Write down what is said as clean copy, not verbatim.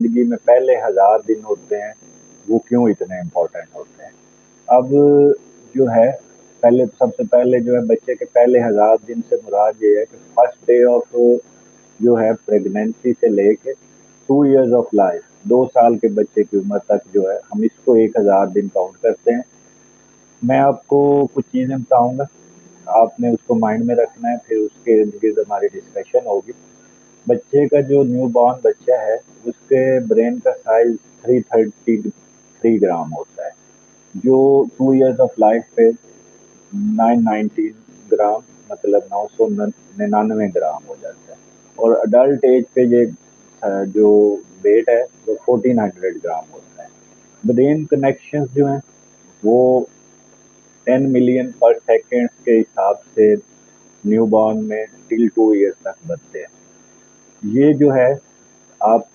ज़िंदगी में पहले 1000 दिन होते हैं, वो क्यों इतने इम्पोर्टेंट होते हैं। अब जो है, पहले तो सबसे पहले जो है बच्चे के पहले 1000 दिन से मुराद ये है कि फर्स्ट डे ऑफ जो है प्रेगनेंसी से लेके 2 इयर्स ऑफ लाइफ, 2 साल के बच्चे की उम्र तक जो है हम इसको 1000 दिन काउंट करते हैं। मैं आपको कुछ चीज़ें बताऊँगा, आपने उसको माइंड में रखना है, फिर उसके इर्द-गिर्द हमारी डिस्कशन होगी। बच्चे का जो न्यू बॉर्न बच्चा है, उसके ब्रेन का साइज़ 333 ग्राम होता है, जो 2 इयर्स ऑफ लाइफ पे 919 ग्राम मतलब 999 ग्राम हो जाता है और अडल्ट एज पे ये जो वेट है वो 1400 ग्राम होता है। ब्रेन कनेक्शंस जो हैं वो 10 मिलियन पर सेकेंड के हिसाब से न्यूबॉर्न में टिल 2 इयर्स तक बनते हैं। ये जो है आप